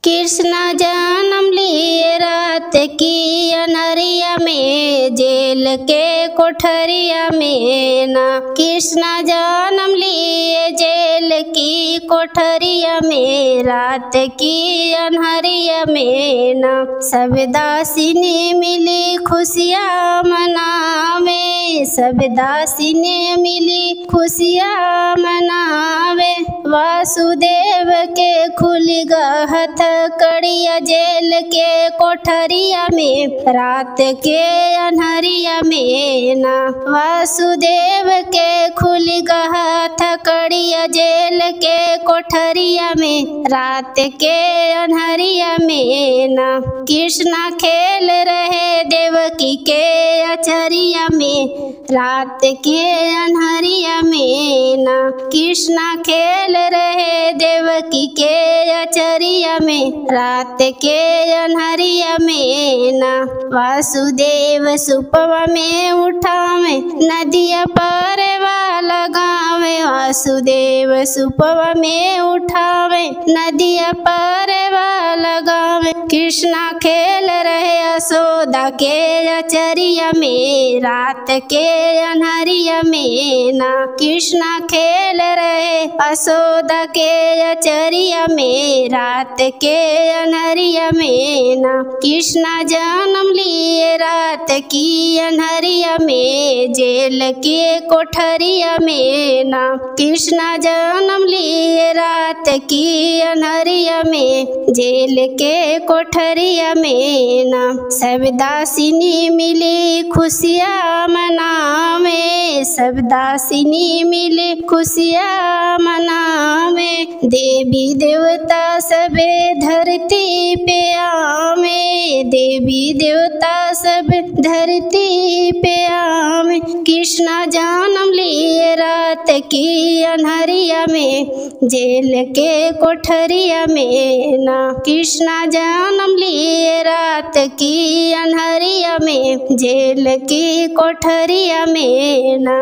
कृष्ण जन्म लिए रात की अनहरिया में, जेल के कोठरिया में ना। कृष्ण जन्म लिए जेल की कोठरिया में, रात की अनहरिया में ना। सब दासिनी मिली खुशियाँ मनावे, सब दासिनी मिली खुशियाँ मनावे। वासुदेव के खुल गहत कड़िया जेल के कोठरिया में, रात के अनहरिया में ना। वासुदेव के खुल गहत कड़िया जेल के कोठरिया में, रात के अनहरिया में ना। कृष्णा खेल रहे देवकी के अचरिया में, रात के अनहरिया में ना। कृष्णा खेल रहे देवकी के अचरिया में, रात के अनहरिया में ना। वासुदेव सुपवा में उठावे, नदिया पार वाला गावे। वासुदेव सुपवा में उठावे, नदिया पार वाला गावे। कृष्णा खेल रहे यशोदा के अचरिया में, रात के अनहरिया में ना। कृष्णा खेल रहे यशोदा के अचरिया में, रात के अनहरिया में ना। कृष्णा जन्म लिए रात की अनहरिया में, जेल के कोठरिया में ना। कृष्णा जन्म लिए रात की अनहरिया में, जेल के कोठरिया में ना। सब दासिनी मिली खुशियाँ मनावे, सब दासिनी मिली खुशियाँ मनावे। देवी देवता सबे धरती पे आवे, देवी देवता सब धरती पे आवे। कृष्णा जन्म लिए रात की अनहरिया में, जेल के कोठरिया में ना। कृष्णा जन्म लिए रात की अनहरिया में, जेल की कोठरिया में ना।